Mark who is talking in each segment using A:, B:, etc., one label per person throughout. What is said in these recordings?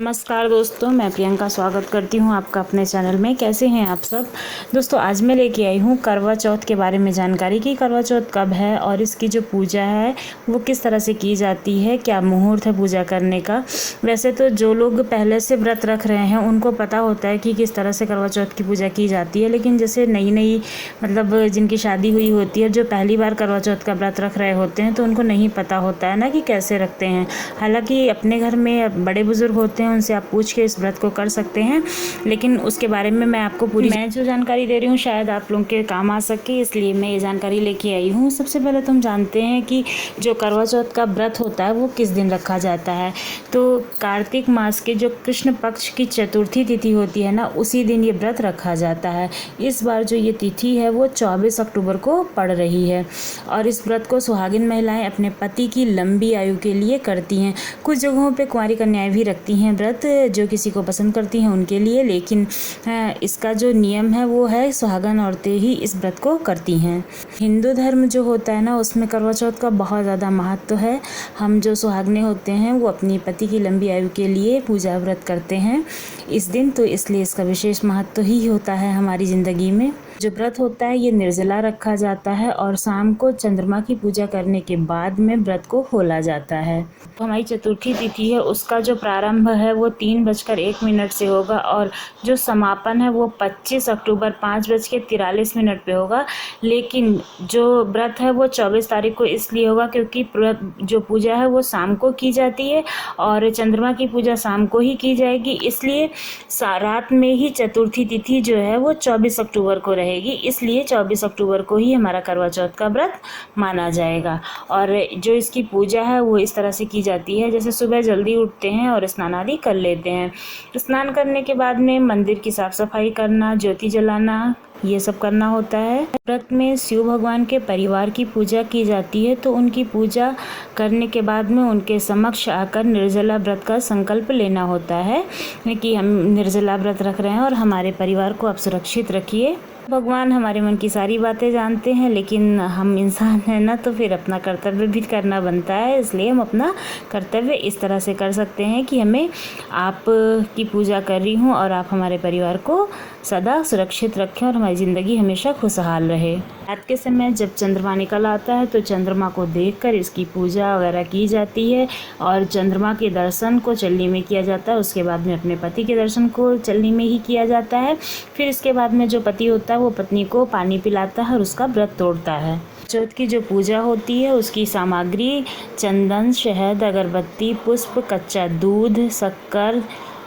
A: नमस्कार दोस्तों, मैं प्रियंका स्वागत करती हूं आपका अपने चैनल में। कैसे हैं आप सब दोस्तों? आज मैं लेके आई हूं करवा चौथ के बारे में जानकारी कि करवा चौथ कब है और इसकी जो पूजा है वो किस तरह से की जाती है, क्या मुहूर्त है पूजा करने का। वैसे तो जो लोग पहले से व्रत रख रहे हैं उनको पता होता है कि किस तरह से करवा चौथ की पूजा की जाती है, लेकिन जैसे नई मतलब जिनकी शादी हुई होती है, जो पहली बार करवा चौथ का व्रत रख रहे होते हैं, तो उनको नहीं पता होता है ना कि कैसे रखते हैं। हालाँकि अपने घर में बड़े बुजुर्ग होते हैं, उनसे आप पूछ के इस व्रत को कर सकते हैं, लेकिन उसके बारे में मैं आपको मैं जो जानकारी दे रही हूँ शायद आप लोगों के काम आ सके, इसलिए मैं ये जानकारी लेके आई हूँ। सबसे पहले तो हम जानते हैं कि जो करवा चौथ का व्रत होता है वो किस दिन रखा जाता है। तो कार्तिक मास के जो कृष्ण पक्ष की चतुर्थी तिथि होती है ना, उसी दिन ये व्रत रखा जाता है। इस बार जो ये तिथि है वो 24 अक्टूबर को पड़ रही है और इस व्रत को सुहागिन महिलाएं अपने पति की लंबी आयु के लिए करती हैं। कुछ जगहों पे कुंवारी कन्याएं भी रखती हैं व्रत, जो किसी को पसंद करती हैं उनके लिए, लेकिन इसका जो नियम है वो है सुहागन औरतें ही इस व्रत को करती हैं। हिंदू धर्म जो होता है ना, उसमें करवा चौथ का बहुत ज़्यादा महत्व है। हम जो सुहागनें होते हैं वो अपनी पति की लंबी आयु के लिए पूजा व्रत करते हैं इस दिन, तो इसलिए इसका विशेष महत्व ही होता है हमारी ज़िंदगी में। जो व्रत होता है ये निर्जला रखा जाता है और शाम को चंद्रमा की पूजा करने के बाद में व्रत को खोला जाता है। तो हमारी चतुर्थी तिथि है, उसका जो प्रारंभ है वो 3:01 से होगा और जो समापन है वो 25 अक्टूबर 5:43 पे होगा। लेकिन जो व्रत है वो 24 तारीख को इसलिए होगा क्योंकि जो पूजा है वो शाम को की जाती है और चंद्रमा की पूजा शाम को ही की जाएगी, इसलिए रात में ही चतुर्थी तिथि जो है वो 24 अक्टूबर को रहेगी। इसलिए 24 अक्टूबर को ही हमारा करवा चौथ का व्रत माना जाएगा। और जो इसकी पूजा है वो इस तरह से की जाती है, जैसे सुबह जल्दी उठते हैं और स्नान आदि कर लेते हैं। स्नान करने के बाद में मंदिर की साफ सफाई करना, ज्योति जलाना, ये सब करना होता है। व्रत में शिव भगवान के परिवार की पूजा की जाती है, तो उनकी पूजा करने के बाद में उनके समक्ष आकर निर्जला व्रत का संकल्प लेना होता है कि हम निर्जला व्रत रख रहे हैं और हमारे परिवार को आप सुरक्षित रखिए। भगवान हमारे मन की सारी बातें जानते हैं, लेकिन हम इंसान हैं ना, तो फिर अपना कर्तव्य भी करना बनता है। इसलिए हम अपना कर्तव्य इस तरह से कर सकते हैं कि हमें आप की पूजा कर रही हूँ और आप हमारे परिवार को सदा सुरक्षित रखें और हमारी ज़िंदगी हमेशा खुशहाल रहे। रात के समय जब चंद्रमा निकल आता है तो चंद्रमा को देखकर इसकी पूजा वगैरह की जाती है और चंद्रमा के दर्शन को चलनी में किया जाता है। उसके बाद में अपने पति के दर्शन को चलनी में ही किया जाता है। फिर इसके बाद में जो पति होता है वो पत्नी को पानी पिलाता है और उसका व्रत तोड़ता है। चौथ की जो पूजा होती है उसकी सामग्री चंदन, शहद, अगरबत्ती, पुष्प, कच्चा दूध, शक्कर,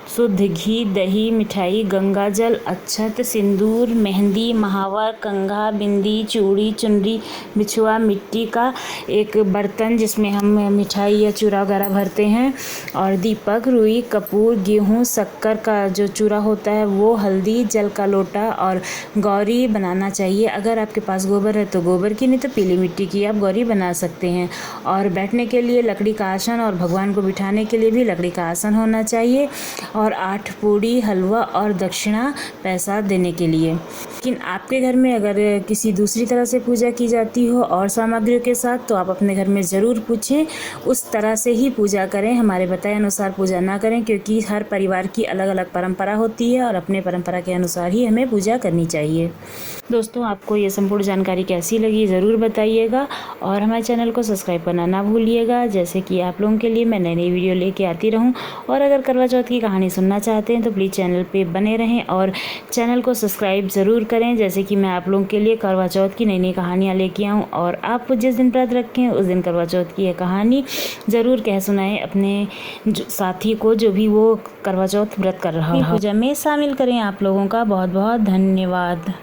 A: शुद्ध घी, दही, मिठाई, गंगा जल, अक्षत, सिंदूर, मेहंदी, महावर, कंघा, बिंदी, चूड़ी, चुनरी, बिछुआ, मिट्टी का एक बर्तन जिसमें हम मिठाई या चूड़ा वगैरह भरते हैं, और दीपक, रुई, कपूर, गेहूँ, शक्कर का जो चूरा होता है वो, हल्दी, जल का लोटा और गौरी बनाना चाहिए। अगर आपके पास गोबर है तो गोबर की, नहीं तो पीली मिट्टी की आप गौरी बना सकते हैं। और बैठने के लिए लकड़ी का आसन और भगवान को बिठाने के लिए भी लकड़ी का आसन होना चाहिए और 8 पूड़ी, हलवा और दक्षिणा पैसा देने के लिए। लेकिन आपके घर में अगर किसी दूसरी तरह से पूजा की जाती हो और सामग्रियों के साथ, तो आप अपने घर में ज़रूर पूछें, उस तरह से ही पूजा करें। हमारे बताए अनुसार पूजा ना करें, क्योंकि हर परिवार की अलग अलग परंपरा होती है और अपने परंपरा के अनुसार ही हमें पूजा करनी चाहिए। दोस्तों, आपको ये संपूर्ण जानकारी कैसी लगी ज़रूर बताइएगा और हमारे चैनल को सब्सक्राइब करना ना भूलिएगा, जैसे कि आप लोगों के लिए मैं नई नई वीडियो लेके आती रहूं। और अगर करवा चौथ की कहानी सुनना चाहते हैं तो प्लीज़ चैनल पे बने रहें और चैनल को सब्सक्राइब ज़रूर करें, जैसे कि मैं आप लोगों के लिए करवा चौथ की नई नई कहानियाँ लेके आऊँ और आप जिस दिन व्रत रखें उस दिन करवा चौथ की यह कहानी ज़रूर कह सुनाएं अपने साथी को, जो भी वो करवा चौथ व्रत कर रहा हो। पूजा में शामिल करें। आप लोगों का बहुत बहुत धन्यवाद।